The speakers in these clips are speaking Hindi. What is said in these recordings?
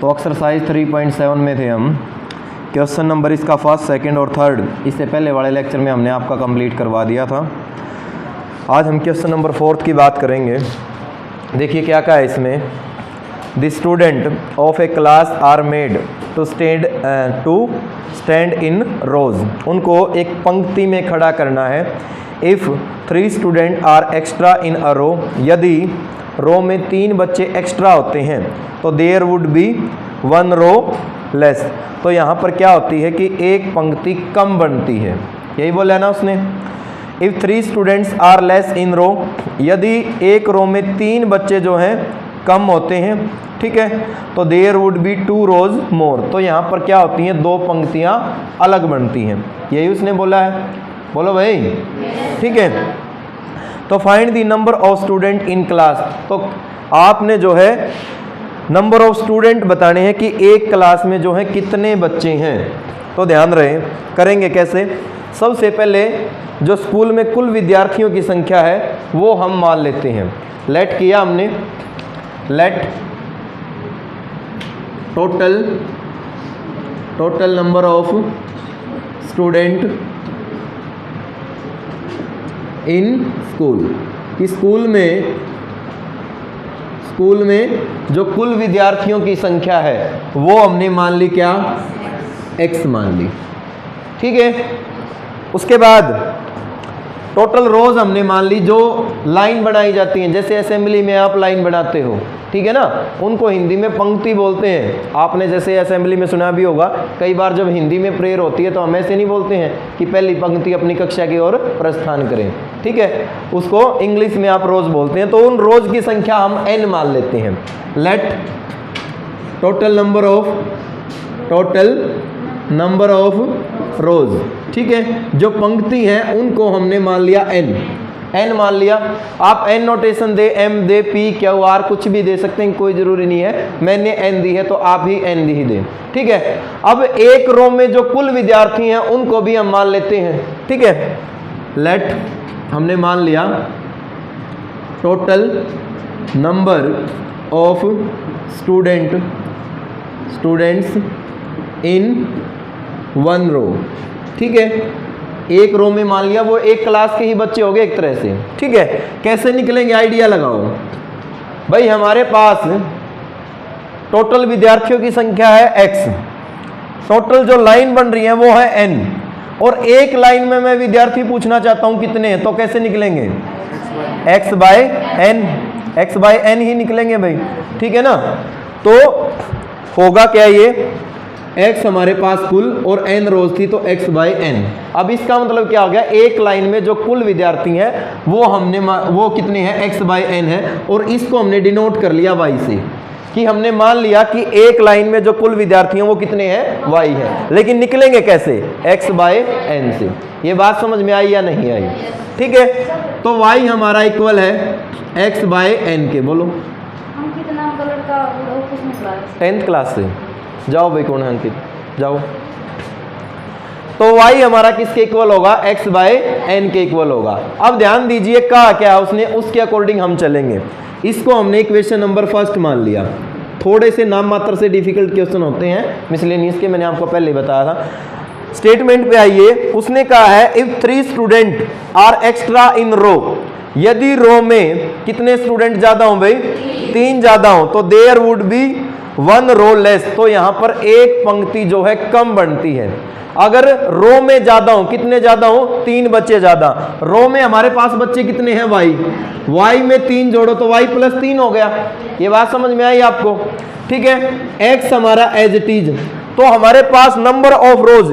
तो एक्सरसाइज 3.7 में थे हम। क्वेश्चन नंबर इसका फर्स्ट, सेकंड और थर्ड इससे पहले वाले लेक्चर में हमने आपका कंप्लीट करवा दिया था। आज हम क्वेश्चन नंबर फोर्थ की बात करेंगे। देखिए क्या क्या है इसमें। The student of a class are made to stand in rows. उनको एक पंक्ति में खड़ा करना है। If 3 student are extra in a row, यदि रो में 3 बच्चे एक्स्ट्रा होते हैं तो there would be 1 row less. तो यहाँ पर क्या होती है कि एक पंक्ति कम बनती है, यही बोला है ना उसने। If 3 students are less in row, यदि एक रो में 3 बच्चे जो हैं कम होते हैं, ठीक है, तो देयर वुड बी 2 रोज मोर। तो यहाँ पर क्या होती हैं, 2 पंक्तियाँ अलग बनती हैं, यही उसने बोला है। बोलो भाई, ठीक है। तो find the number of student in class. तो आपने जो है नंबर ऑफ स्टूडेंट बताने हैं कि एक क्लास में जो है कितने बच्चे हैं। तो ध्यान रहे, करेंगे कैसे। सबसे पहले जो स्कूल में कुल विद्यार्थियों की संख्या है वो हम मान लेते हैं। लेट किया हमने, let total number of student in school. कि स्कूल में जो कुल विद्यार्थियों की संख्या है वो हमने मान ली क्या, x मान ली, ठीक है। उसके बाद टोटल रोज हमने मान ली जो लाइन बनाई जाती हैं, जैसे असेंबली में आप लाइन बनाते हो, ठीक है ना, उनको हिंदी में पंक्ति बोलते हैं। आपने जैसे असेंबली में सुना भी होगा, कई बार जब हिंदी में प्रेयर होती है तो हम ऐसे नहीं बोलते हैं कि पहली पंक्ति अपनी कक्षा की ओर प्रस्थान करें, ठीक है, उसको इंग्लिश में आप रोज बोलते हैं। तो उन रोज की संख्या हम n मान लेते हैं। लेट टोटल नंबर ऑफ रोज, ठीक है, जो पंक्ति है उनको हमने मान लिया n मान लिया। आप n नोटेशन दे, m दे, p, q, r कुछ भी दे सकते हैं, कोई जरूरी नहीं है। मैंने n दी है तो आप भी n ही दें, ठीक है। अब एक रो में जो कुल विद्यार्थी हैं उनको भी हम मान लेते हैं, ठीक है। लेट हमने मान लिया total number of students in 1 रो, ठीक है। एक रो में मान लिया वो एक क्लास के ही बच्चे हो गए एक तरह से, ठीक है। कैसे निकलेंगे, आइडिया लगाओ भाई। हमारे पास टोटल विद्यार्थियों की संख्या है x, टोटल जो लाइन बन रही है वो है n, और एक लाइन में मैं विद्यार्थी पूछना चाहता हूं कितने हैं, तो कैसे निकलेंगे, x बाय n ही निकलेंगे भाई, ठीक है ना। तो होगा क्या, ये x हमारे पास कुल और n रोज थी तो x बाय n। अब इसका मतलब क्या हो गया, एक लाइन में जो कुल विद्यार्थी हैं वो कितने हैं, x बाय n है, और इसको हमने डिनोट कर लिया y से, कि हमने मान लिया कि एक लाइन में जो कुल विद्यार्थी हैं वो कितने हैं, y है। लेकिन निकलेंगे कैसे, x बाय n से। ये बात समझ में आई या नहीं आई, ठीक है। तो y हमारा इक्वल है x बाय n के। बोलो, हम कितना कलर का 10th क्लास से। जाओ भाई, कौन है अंकित, जाओ। तो y हमारा किसके इक्वल होगा, x बाय n के इक्वल होगा। अब ध्यान दीजिए कहा क्या है उसने, उसके अकॉर्डिंग हम चलेंगे। इसको हमने इक्वेशन नंबर फर्स्ट मान लिया। थोड़े से नाम मात्र से डिफिकल्ट क्वेश्चन होते हैं मिसलेनियस के, मैंने आपको पहले बताया था। स्टेटमेंट पे आइए, उसने कहा है if 3 student are extra in row, यदि रो में कितने स्टूडेंट ज्यादा हो भाई, 3 ज्यादा हो, तो there would be 1 row less. तो यहां पर एक पंक्ति जो है कम बनती है। अगर रो में ज्यादा हो, कितने ज्यादा हो, 3 बच्चे ज्यादा। रो में हमारे पास बच्चे कितने हैं, y में 3 जोड़ो तो y प्लस 3 हो गया। ये बात समझ में आई आपको, ठीक है। x हमारा एज इट इज। तो हमारे पास नंबर ऑफ रोज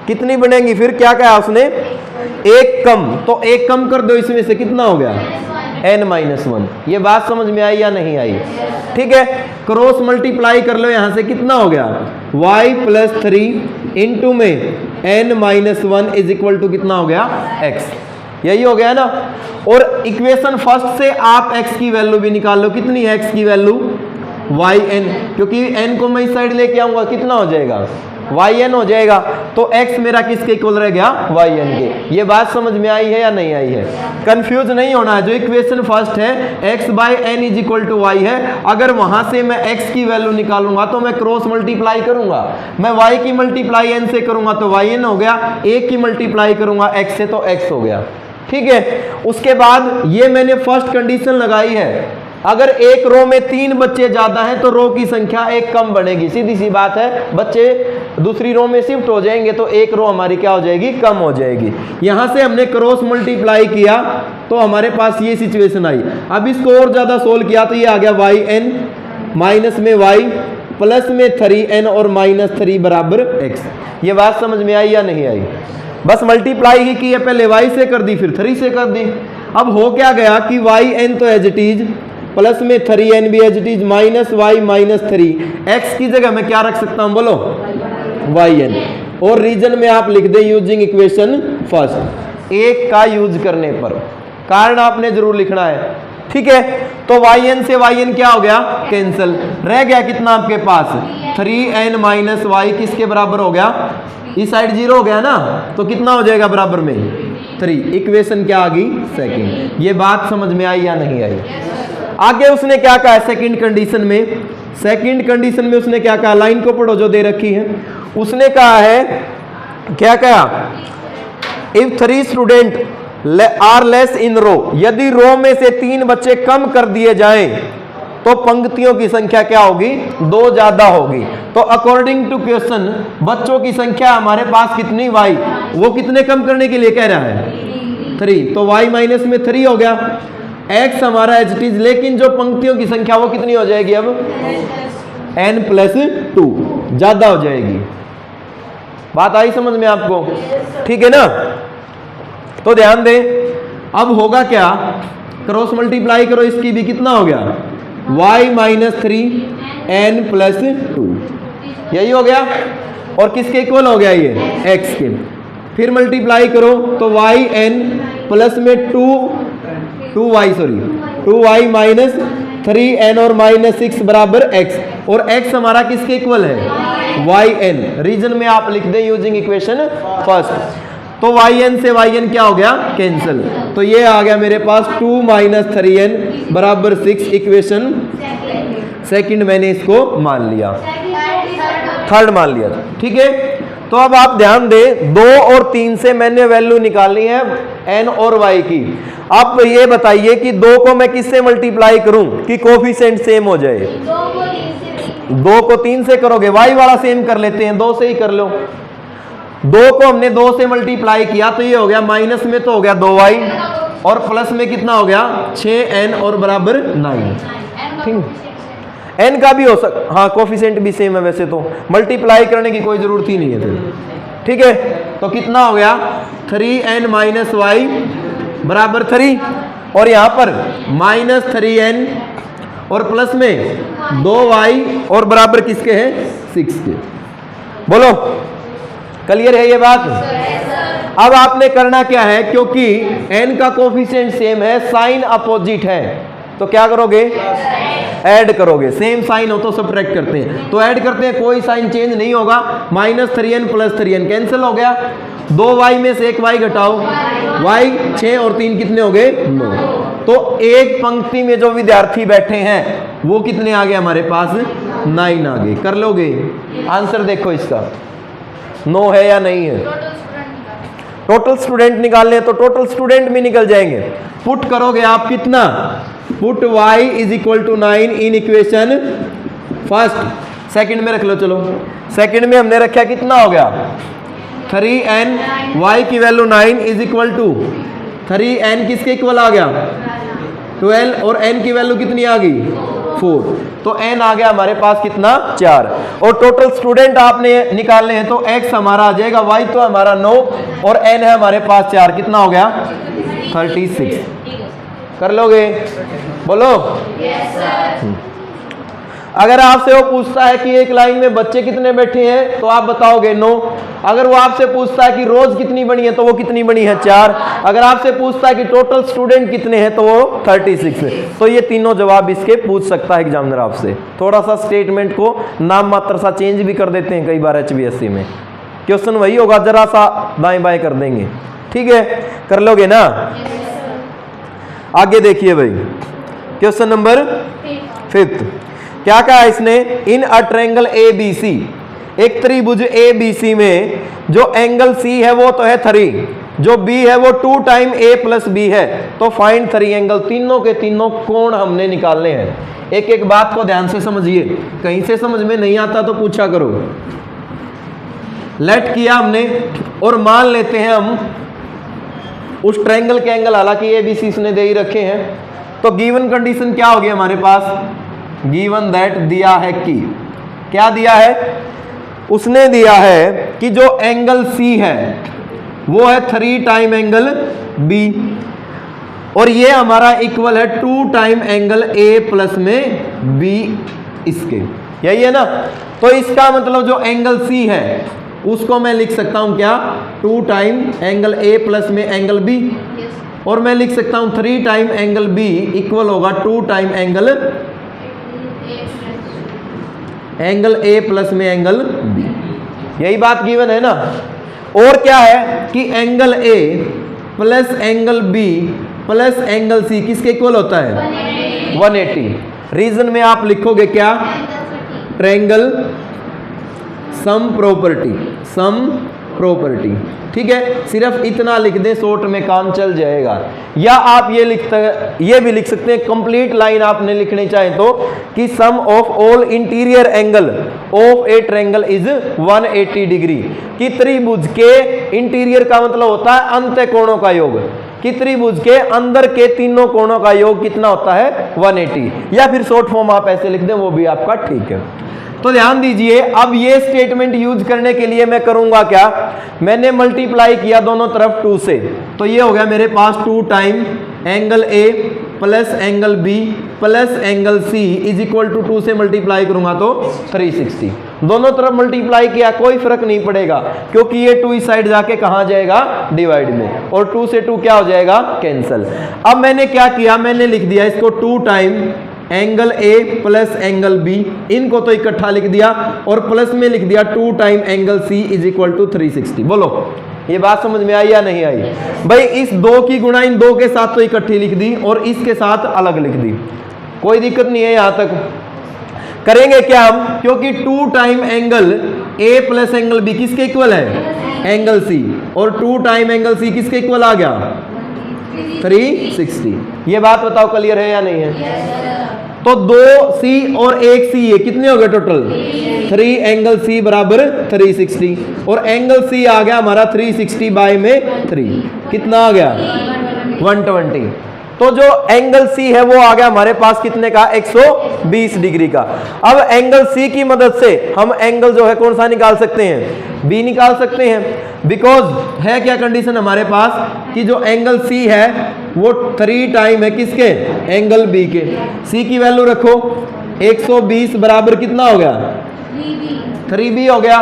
कितनी बनेंगी, फिर क्या कहा उसने, एक कम। तो एक कम कर दो, इसमें से कितना हो गया, n-1। ये बात समझ में आई या नहीं आई, ठीक है। क्रॉस मल्टीप्लाई कर लो, यहां से कितना हो गया, y प्लस 3 इंटू में n-1 इज इक्वल टू कितना हो गया, x। यही हो गया ना। और इक्वेशन फर्स्ट से आप x की वैल्यू भी निकाल लो, कितनी है x की वैल्यू, yn, क्योंकि n को मैं इस साइड लेके आऊंगा, कितना हो जाएगा, वाई एन हो जाएगा। तो x मेरा किसके इक्वल रह गया, वाई एन के। ये बात समझ में आई है या नहीं आई है? कंफ्यूज नहीं होना है। जो इक्वेशन फर्स्ट है x by n is equal to y है, अगर वहां से मैं x की वैल्यू निकालूंगा तो मैं क्रॉस मल्टीप्लाई करूंगा। मैं y की मल्टीप्लाई n से करूंगा तो वाई एन हो गया, a की मल्टीप्लाई करूंगा x से तो x हो गया। ठीक है, उसके बाद ये मैंने फर्स्ट कंडीशन लगाई है, अगर एक रो में 3 बच्चे ज्यादा हैं तो रो की संख्या एक कम बनेगी। सीधी सी बात है, बच्चे दूसरी रो में शिफ्ट हो जाएंगे तो एक रो हमारी क्या हो जाएगी, कम हो जाएगी। यहां से हमने क्रॉस मल्टीप्लाई किया तो हमारे पास ये सिचुएशन आई। अब इसको और ज्यादा सोल्व किया तो ये आ गया वाई एन माइनस में वाई प्लस में 3n और माइनस 3 बराबर x। ये बात समझ में आई या नहीं आई? बस मल्टीप्लाई ही की है, पहले y से कर दी फिर 3 से कर दी। अब हो क्या गया कि वाई एन तो एज इट इज प्लस में 3n भी as it is minus y minus 3, x की जगह मैं क्या रख सकता हूं बोलो, वाई एन। और रीजन में आप लिख दें यूजिंग इक्वेशन फर्स्ट, एक का यूज करने पर। कारण आपने जरूर लिखना है। ठीक है, तो वाई एन से वाई एन क्या हो गया, कैंसिल। रह गया कितना आपके पास, 3n माइनस वाई किसके बराबर हो गया, इस साइड 0 हो गया ना, तो कितना हो जाएगा बराबर में 3। इक्वेशन क्या आ गई, सेकंड। ये बात समझ में आई या नहीं आई? आगे उसने क्या कहा सेकंड कंडीशन में, सेकंड कंडीशन में उसने क्या कहा, लाइन को पढ़ो जो दे रखी है। उसने कहा है, क्या कहा, if 3 student are less in row, यदि रो में से 3 बच्चे कम कर दिए जाएं तो पंक्तियों की संख्या क्या होगी, 2 ज्यादा होगी। तो अकॉर्डिंग टू क्वेश्चन बच्चों की संख्या हमारे पास कितनी, y, वो कितने कम करने के लिए कह रहा है, 3। तो y माइनस में 3 हो गया, x हमारा एज इट इज, लेकिन जो पंक्तियों की संख्या वो कितनी हो जाएगी अब, n प्लस 2 ज्यादा हो जाएगी। बात आई समझ में आपको? ठीक है ना? तो ध्यान दें, अब होगा क्या, क्रॉस मल्टीप्लाई करो, इसकी भी कितना हो गया, y माइनस 3 n प्लस 2, यही हो गया। और किसके इक्वल हो गया ये, x के। फिर मल्टीप्लाई करो तो y n प्लस में 2y माइनस 3n और माइनस 6 बराबर x। और x हमारा किसके इक्वल है, yn। रीजन में आप लिख दें यूजिंग इक्वेशन फर्स्ट। तो yn से yn क्या हो गया, कैंसिल। तो ये आ गया मेरे पास 2 माइनस 3n बराबर 6। इक्वेशन सेकंड मैंने इसको मान लिया, थर्ड मान लिया। ठीक है, तो अब आप ध्यान दें, 2 और 3 से मैंने वैल्यू निकालनी है n और y की। अब ये बताइए कि 2 को मैं किससे मल्टीप्लाई करूं कि कोफिशिएंट सेम हो जाए। 2 को 3 से करोगे, y वाला सेम कर लेते हैं, 2 से ही कर लो। 2 को हमने 2 से मल्टीप्लाई किया तो ये हो गया, माइनस में तो हो गया 2y और प्लस में कितना हो गया 6n और बराबर 9। ठीक, n का भी हो हाँ कोफिशिएंट भी सेम है वैसे, तो मल्टीप्लाई करने की कोई जरूरत ही नहीं है फिर। ठीक है, तो कितना हो गया 3n माइनस वाई बराबर 3, और यहाँ पर माइनस 3n और प्लस में 2y और बराबर किसके हैं 6 के। बोलो क्लियर है ये बात? अब आपने करना क्या है, क्योंकि n का कोफिशिएंट सेम है, साइन अपोजिट है, तो क्या करोगे, ऐड करोगे। सेम साइन हो तो सब्ट्रैक्ट करते हैं, तो ऐड करते हैं, कोई साइन चेंज नहीं होगा। Minus 3n plus 3n cancel हो गया, 2y में से 1y घटाओ, y 6 और 3 कितने हो गए 9। तो एक पंक्ति में जो विद्यार्थी बैठे हैं वो कितने आ गए हमारे पास 9 आ गए। कर लोगे? आंसर देखो इसका 9 है या नहीं है। टोटल स्टूडेंट निकालने हैं तो टोटल स्टूडेंट भी निकल जाएंगे। पुट करोगे आप कितना, put y is equal to 9 in equation first. Second में रख लो, चलो सेकंड में हमने रखा कितना हो गया 3n, y की value 9 is equal to 3n किसके इक्वल आ गया 12, और n की वैल्यू कितनी आ गई 4, तो n आ गया हमारे पास कितना 4। और टोटल स्टूडेंट आपने निकालने हैं तो x हमारा आ जाएगा, y तो हमारा 9 और n है हमारे पास 4, कितना हो गया 36। कर लोगे? बोलो। अगर आपसे वो पूछता है कि एक लाइन में बच्चे कितने बैठे हैं तो आप बताओगे 9। अगर वो आपसे पूछता है कि रोज कितनी बनी है तो वो कितनी बनी है 4। अगर आपसे पूछता है कि टोटल स्टूडेंट कितने हैं तो वो 36 है। तो ये तीनों जवाब इसके पूछ सकता है एग्जामिनर आपसे। थोड़ा सा स्टेटमेंट को नाम मात्र सा चेंज भी कर देते हैं कई बार HBSC में। क्वेश्चन वही होगा, जरा सा दाएं बाएं कर देंगे। ठीक है, कर लोगे ना? आगे देखिए भाई, क्वेश्चन नंबर 5 क्या कहा है इसने? इन अ ट्रायंगल ABC, एक त्रिभुज ABC में जो एंगल C है वो तो है 3, जो B है वो 2 टाइम A प्लस B है, तो फाइंड 3 एंगल। तीनों के तीनों कोण हमने निकालने हैं। एक एक बात को ध्यान से समझिए, कहीं से समझ में नहीं आता तो पूछा करो। लेट किया हमने और मान लेते हैं हम उस ट्रायंगल के एंगल, हालांकि ABC इसने दे ही रखे हैं। तो गिवन कंडीशन क्या होगी हमारे पास? गिवन दैट दिया है कि, क्या दिया है? उसने दिया है कि जो एंगल C है वो है 3 टाइम एंगल B, और ये हमारा इक्वल है 2 टाइम एंगल A प्लस में B इसके, यही है ना? तो इसका मतलब जो एंगल C है उसको मैं लिख सकता हूं क्या? 2 टाइम एंगल A प्लस में एंगल B, और मैं लिख सकता हूं 3 टाइम एंगल B इक्वल होगा 2 टाइम एंगल A प्लस में एंगल B। यही बात गिवन है ना? और क्या है कि angle A plus angle B plus angle C किसके इक्वल होता है? 180। रीजन में आप लिखोगे क्या? Triangle sum property. ठीक है, सिर्फ इतना लिख दें, शॉर्ट में काम चल जाएगा। या आप ये भी लिख सकते हैं, कंप्लीट लाइन आपने लिखनी चाहे तो, कि sum of all interior angle of a triangle is 180 degree. कि त्रिभुज के इंटीरियर का मतलब होता है अंत्य कोणों का योग, कि त्रिभुज के अंदर के तीनों कोणों का योग कितना होता है? 180। या फिर शॉर्ट फॉर्म आप ऐसे लिख दें, वो भी आपका ठीक है। तो ध्यान दीजिए, अब ये स्टेटमेंट यूज करने के लिए मैं करूंगा क्या? मैंने मल्टीप्लाई किया दोनों तरफ 2 से, तो ये हो गया मेरे पास 2 time angle A plus angle B plus angle C is equal to 2 से मल्टीप्लाई करूंगा तो 360। दोनों तरफ मल्टीप्लाई किया, कोई फर्क नहीं पड़ेगा, क्योंकि ये 2 इस साइड जाके कहां जाएगा? डिवाइड में, और 2 से 2 क्या हो जाएगा? कैंसल। अब मैंने क्या किया? मैंने लिख दिया इसको 2 time angle A plus angle B, इनको तो इकट्ठा लिख दिया, और प्लस में लिख दिया 2 time angle C is equal to 360। बोलो, ये बात समझ में आई या नहीं आई? भाई इस 2 की गुणा इन 2 के साथ तो इकट्ठी लिख दी, और इसके साथ अलग लिख दी, कोई दिक्कत नहीं है। यहां तक करेंगे क्या हम? क्योंकि 2 time angle A plus angle B किसके इक्वल है? एंगल C, और 2 टाइम एंगल C किसके इक्वल आ गया? 360। ये बात बताओ क्लियर है या नहीं है? तो 2C और 1C ये कितने हो गए टोटल? 3 एंगल C बराबर 360, और एंगल C आ गया हमारा 360 बाय में 3, कितना आ गया? 120। तो जो एंगल C है वो आ गया हमारे पास कितने का? 120 डिग्री का। अब एंगल C की मदद से हम एंगल जो है कौन सा निकाल सकते हैं? B निकाल सकते हैं। बिकॉज है क्या कंडीशन हमारे पास कि जो एंगल C है वो 3 टाइम है किसके? एंगल B के। C की वैल्यू रखो, 120 बराबर कितना हो गया? 3B हो गया।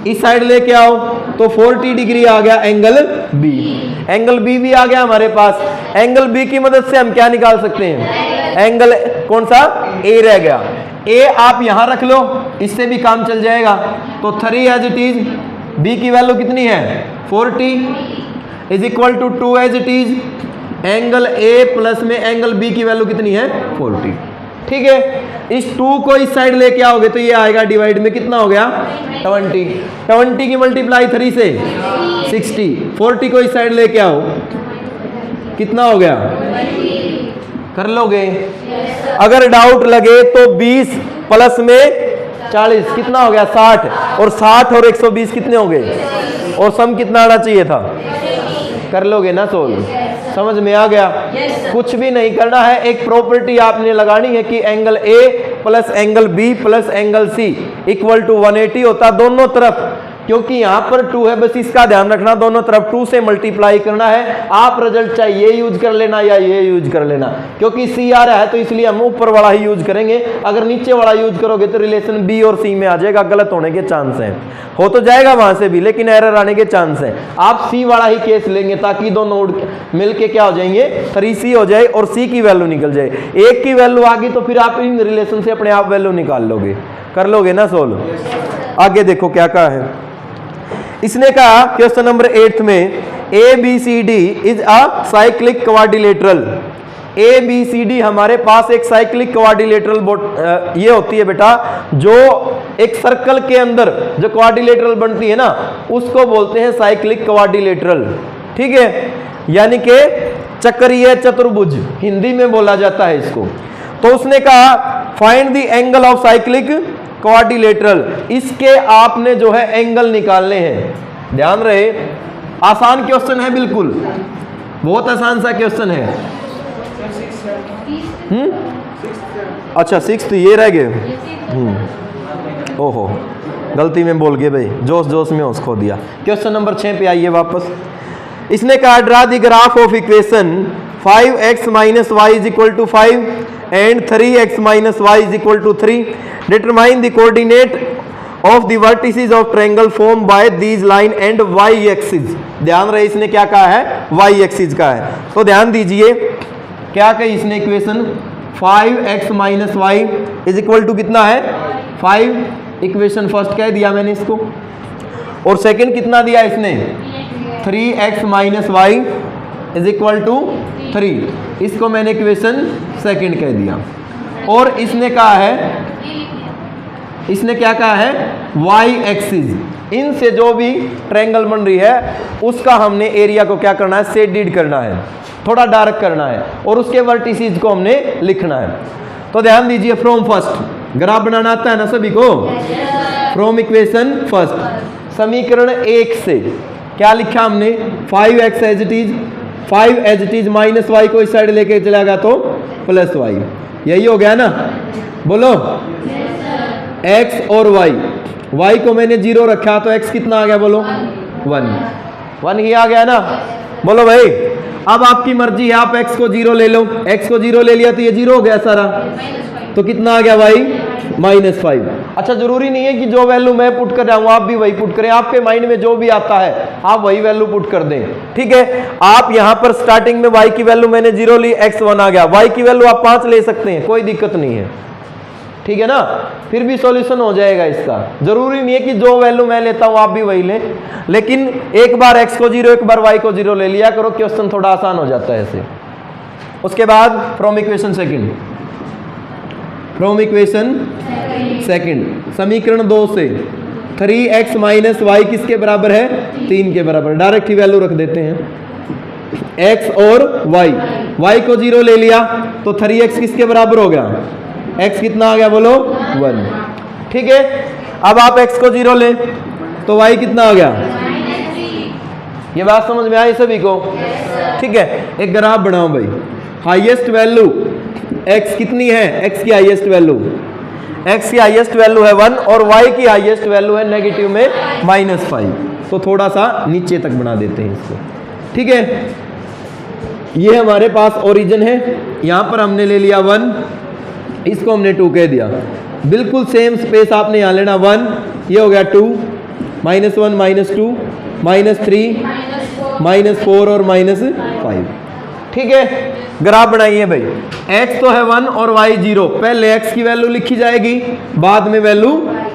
इस साइड लेके आओ तो 40 डिग्री आ गया एंगल B। एंगल B भी आ गया हमारे पास। एंगल B की मदद से हम क्या निकाल सकते हैं? एंगल कौन सा? A रह गया। A आप यहां रख लो, इससे भी काम चल जाएगा। तो 3 एज इट इज, B की वैल्यू कितनी है? 40 is equal to 2 as it is, angle A plus में एंगल B की वैल्यू कितनी है? 40। ठीक है, इस 2 को इस साइड लेके आओगे तो ये आएगा डिवाइड में, कितना हो गया? 20 की मल्टीप्लाई 3 से 60, 40 को इस साइड लेके आओ, कितना हो गया? कर लोगे? अगर डाउट लगे तो 20 प्लस में 40 कितना हो गया? 60, और 60 और 120 कितने हो गए? और सम कितना आना चाहिए था? कर लोगे ना सोल्व? समझ में आ गया? कुछ भी नहीं करना है, एक प्रॉपर्टी आपने लगानी है कि angle A plus angle B plus angle C equal to 180 होता। दोनों तरफ क्योंकि यहाँ पर 2 है, बस इसका ध्यान रखना, दोनों तरफ 2 से मल्टीप्लाई करना है। आप रिजल्ट चाहे ये यूज कर लेना या ये यूज कर लेना, क्योंकि सी आ रहा है तो इसलिए हम ऊपर वाला ही यूज करेंगे। अगर नीचे वाला यूज करोगे तो रिलेशन बी और सी में आ जाएगा, गलत होने के चांस हैं। हो तो जाएगा वहां से भी, लेकिन एरर आने के चांस हैं। आप सी वाला ही केस लेंगे ताकि दोनों मिलके क्या हो जाएंगे, 3c हो जाए और सी की वैल्यू निकल जाए। एक की वैल्यू आ गई तो फिर आप इन रिलेशन से अपने आप वैल्यू निकाल लोगे। कर लोगे ना सोल्व? आगे देखो क्या कहा है इसने। कहा क्वेश्चन नंबर 8 में ABCD is a cyclic quadrilateral. ABCD हमारे पास एक साइक्लिक क्वाड्रिलेटरल ये होती है बेटा, जो एक सर्कल के अंदर जो क्वाड्रिलेटरल बनती है ना, उसको बोलते हैं साइक्लिक क्वाड्रिलेटरल। ठीक है, यानी कि चक्रीय चतुर्भुज हिंदी में बोला जाता है इसको। तो उसने कहा find the angle of cyclic quadrilateral, इसके आपने जो है एंगल निकालने हैं। ध्यान रहे, आसान क्वेश्चन है, बिल्कुल बहुत आसान सा क्वेश्चन है। अच्छा 6th ये रह गए। ओहो गलती में बोल गए भाई, जोश जोश में उसको दिया। क्वेश्चन नंबर 6 पे आइए वापस। इसने कहा draw the graph of equation 5x minus y is equal to 5 and 3x minus y is equal to 3। Determine the coordinate of the vertices of triangle form by these line and y axis. ध्यान रहे, इसने क्या कहा है, वाई एक्सिस का है। तो ध्यान दीजिए क्या कही इसने equation, 5x minus y is equal to कितना है 5। इक्वेशन फर्स्ट कह दिया मैंने इसको, और सेकंड कितना दिया इसने 3x minus y is equal to 3। इसको मैंने इक्वेशन सेकंड कह दिया। और इसने कहा है, इसने क्या कहा है, y एक्सिस। इनसे जो भी ट्रायंगल बन रही है उसका हमने एरिया को क्या करना है, शेडेड करना है, थोड़ा डार्क करना है, और उसके वर्टिसेस को हमने लिखना है। तो ध्यान दीजिए, फ्रॉम फर्स्ट ग्राफ बनाना आता है ना सभी को। फ्रॉम इक्वेशन फर्स्ट, समीकरण 1 से क्या लिखा हमने, 5x as it is, 5 as it is minus y को इस साइड लेके चला गया तो प्लस वाई। यही हो गया ना, बोलो x और y को मैंने 0 रखा तो x कितना आ गया, बोलो 1 ही आ गया ना। बोलो भाई, अब आपकी मर्जी है, आप x को 0 ले लो, x को 0 ले लिया तो ये 0 हो गया सारा, तो कितना आ गया y -5। अच्छा जरूरी नहीं है कि जो वैल्यू मैं पुट कर रहा हूं आप भी वही पुट करें, आपके माइंड में जो भी आता है आप वही वैल्यू पुट कर दें। ठीक है, आप यहां पर स्टार्टिंग में y की वैल्यू मैंने 0 ली, x 1 आ गया, y की वैल्यू आप 5 ले सकते हैं, कोई दिक्कत नहीं है। ठीक है ना, फिर भी सॉल्यूशन हो जाएगा इसका। जरूरी नहीं है कि जो वैल्यू मैं लेता हूं आप भी वही लें, लेकिन एक बार x को 0 एक बार y को 0 ले लिया करो, क्वेश्चन थोड़ा आसान हो जाता है ऐसे। उसके बाद from equation second, from equation second समीकरण 2 से 3x माइनस वाई किसके बराबर है, 3 के बराबर। डायरेक्ट ही वैल्यू रख देते हैं, x और y को 0 ले लिया तो 3x किसके बराबर हो गया, x कितना आ गया, बोलो 1। ठीक है, अब आप x को 0 ले तो y कितना आ गया, ये बात समझ में आई सभी को। ठीक है, एक ग्राफ बनाओ भाई, हाईएस्ट वैल्यू x कितनी है, x की हाईएस्ट वैल्यू, x की हाईएस्ट वैल्यू है 1 और y की हाईएस्ट वैल्यू है नेगेटिव में -5। तो थोड़ा सा नीचे तक बना देते हैं इसको। ठीक है, ये हमारे पास ओरिजिन है, यहां पर हमने ले लिया 1, इसको हमने 2 कह दिया। बिल्कुल सेम स्पेस आपने यहां लेना, 1 ये हो गया 2 -1 -2 -3 -4 और -5। ठीक है, ग्राफ बनाइए भाई, x तो है 1 और y 0। पहले x की वैल्यू लिखी जाएगी, बाद में वैल्यू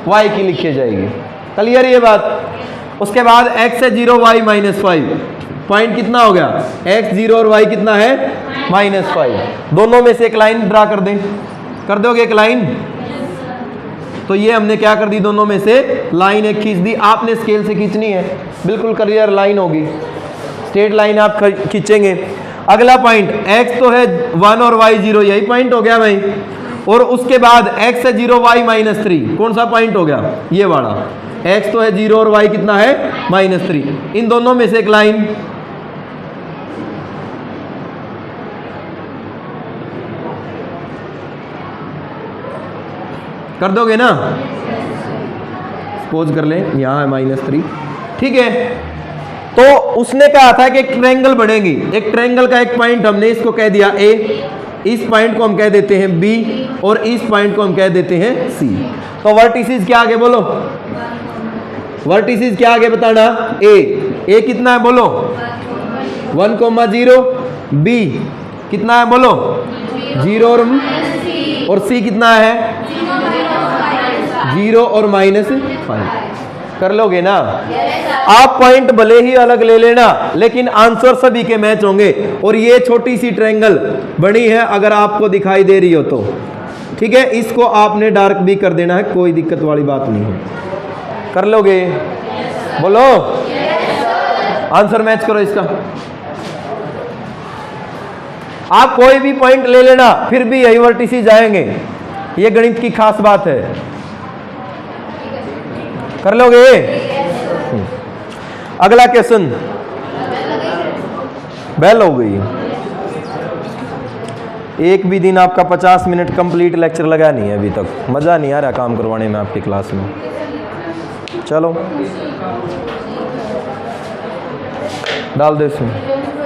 y की लिखी जाएगी। क्लियर ये बात। उसके बाद x है 0 y -5, पॉइंट कितना हो गया, x 0 और y कितना है -5। दोनों में से एक लाइन ड्रा कर दें, कर दोगे एक लाइन। तो ये हमने क्या कर दी, दोनों में से लाइन एक खींच दी। आपने स्केल से खींचनी है, बिल्कुल क्लियर लाइन होगी, स्ट्रेट लाइन आप खींचेंगे। अगला पॉइंट x तो है 1 और y 0, यही पॉइंट हो गया भाई। और उसके बाद x है 0 y -3, कौन सा पॉइंट हो गया, ये वाला। x तो है 0 और y कितना है -3, इन दोनों में से एक लाइन। कर दोगे ना, पोज कर लें, यहाँ है -3, ठीक है। तो उसने कहा था कि एक ट्रायंगल बनेगी, एक ट्रायंगल का एक पॉइंट हमने इसको कह दिया A, इस पॉइंट को हम कह देते हैं B और इस पॉइंट को हम कह देते हैं C। तो वर्टिसेस क्या आगे बोलो, वर्टिसेस क्या आगे बताना, A कितना है बोलो 1,0, B कितना है बोलो 0 और C कितना है 0 और -5। कर लोगे ना? आप पॉइंट भले ही अलग ले लेना, लेकिन आंसर सभी के मैच होंगे। और ये छोटी सी ट्रायंगल बनी है, अगर आपको दिखाई दे रही हो तो ठीक है, इसको आपने डार्क भी कर देना है, कोई दिक्कत वाली बात नहीं है। कर लोगे? बोलो आंसर मैच करो इसका। आप कोई भी पॉइंट ले लेना, फिर भी यही वर्टिसेस आएंगे, ये गणित की खास बात है। कर लोगे? अगला क्वेश्चन, बेल हो गई। एक भी दिन आपका 50 मिनट कंप्लीट लेक्चर लगा नहीं है अभी तक, मजा नहीं आ रहा काम करवाने में आपकी क्लास में। चलो डाल दे इसमें।